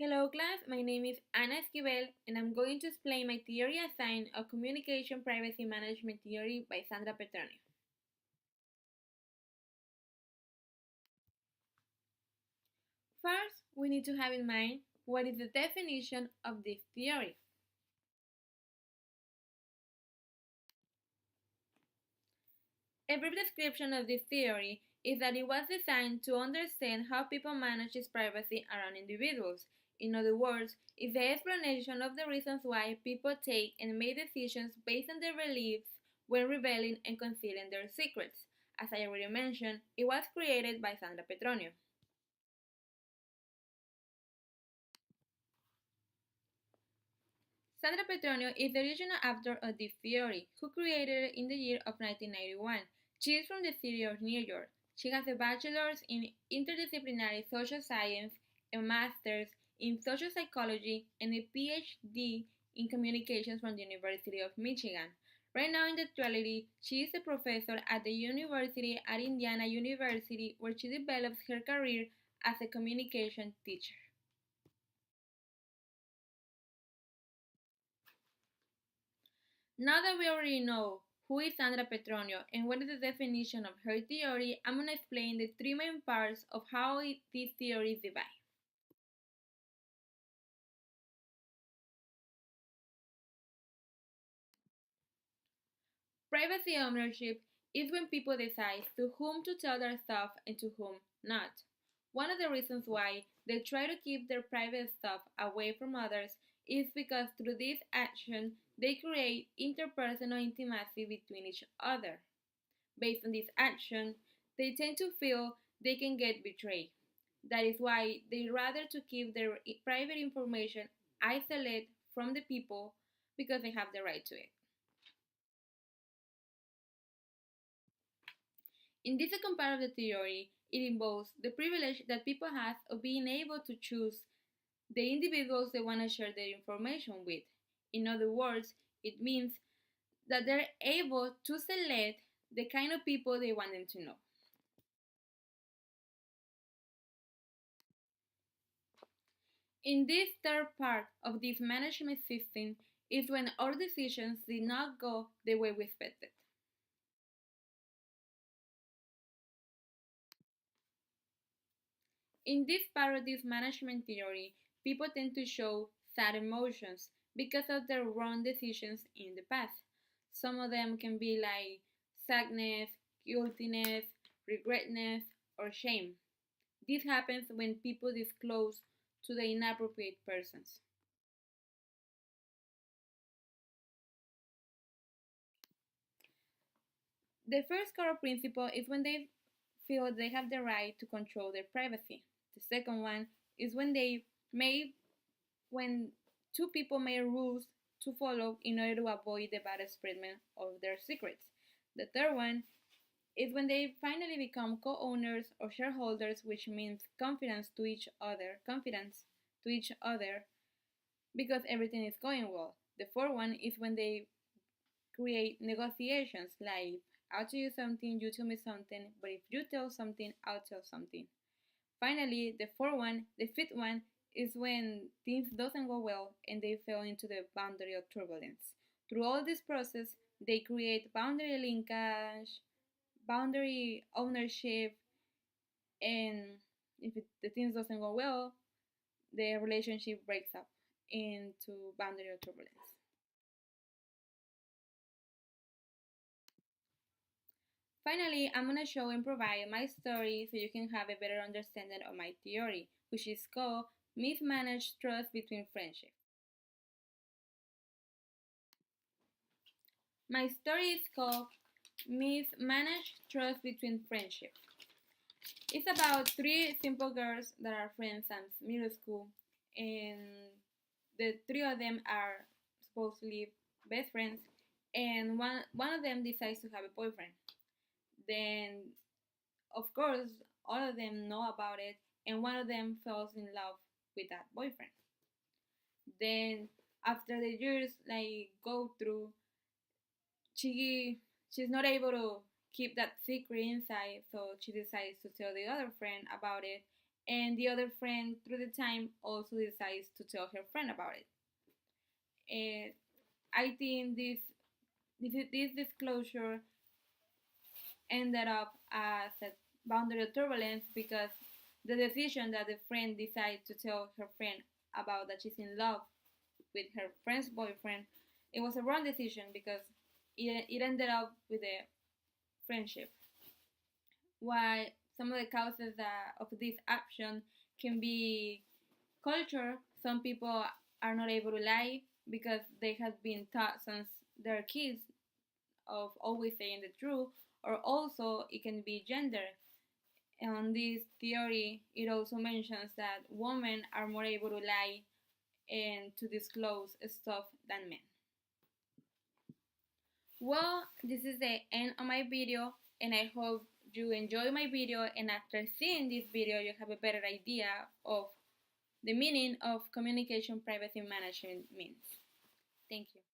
Hello class, my name is Ana Esquivel and I'm going to explain my theory assigned of Communication Privacy Management Theory by Sandra Petronio. First, we need to have in mind what is the definition of this theory. A brief description of this theory is that it was designed to understand how people manage privacy around individuals. In other words, it's the explanation of the reasons why people take and make decisions based on their beliefs when revealing and concealing their secrets. As I already mentioned, it was created by Sandra Petronio. Sandra Petronio is the original author of this theory, who created it in the year of 1991. She is from the city of New York. She has a bachelor's in interdisciplinary social science, a master's in social psychology, and a PhD in communications from the University of Michigan. Right now in actuality, she is a professor at the University at Indiana University, where she develops her career as a communication teacher. Now that we already know who is Sandra Petronio and what is the definition of her theory, I'm going to explain the three main parts of how this theory is divided. Privacy ownership is when people decide to whom to tell their stuff and to whom not. One of the reasons why they try to keep their private stuff away from others is because through this action they create interpersonal intimacy between each other. Based on this action, they tend to feel they can get betrayed. That is why they rather to keep their private information isolated from the people because they have the right to it. In this second part of the theory, it involves the privilege that people have of being able to choose the individuals they want to share their information with. In other words, it means that they're able to select the kind of people they want them to know. In this third part of this management system is when our decisions did not go the way we expected. In this part of this management theory, people tend to show sad emotions because of their wrong decisions in the past. Some of them can be like sadness, guiltiness, regretness, or shame. This happens when people disclose to the inappropriate persons. The first core principle is when they feel they have the right to control their privacy. The second one is when two people make rules to follow in order to avoid the bad spreadment of their secrets. The third one is when they finally become co-owners or shareholders, which means confidence to each other because everything is going well. The fourth one is when they create negotiations like I'll tell you something, you tell me something, but if you tell something, I'll tell something. Finally, the fifth one is when things doesn't go well and they fall into the boundary of turbulence. Through all this process, they create boundary linkage, boundary ownership, and if the things doesn't go well, the relationship breaks up into boundary of turbulence. Finally, I'm going to show and provide my story so you can have a better understanding of my theory, which is called Mismanaged Trust Between Friendships. My story is called Mismanaged Trust Between Friendships. It's about three simple girls that are friends since middle school, and the three of them are supposedly best friends, and one of them decides to have a boyfriend. Then, of course, all of them know about it, and one of them falls in love with that boyfriend. Then, after the years go through, she's not able to keep that secret inside, so she decides to tell the other friend about it, and the other friend through the time also decides to tell her friend about it. And I think this disclosure ended up as a boundary turbulence because the decision that the friend decided to tell her friend about that she's in love with her friend's boyfriend, it was a wrong decision because it ended up with a friendship. Why some of the causes of this action can be culture. Some people are not able to lie because they have been taught since they're kids of always saying the truth, or also it can be gender. On this theory, it also mentions that women are more able to lie and to disclose stuff than men. Well, this is the end of my video, and I hope you enjoy my video, and after seeing this video you have a better idea of the meaning of communication privacy management means. Thank you.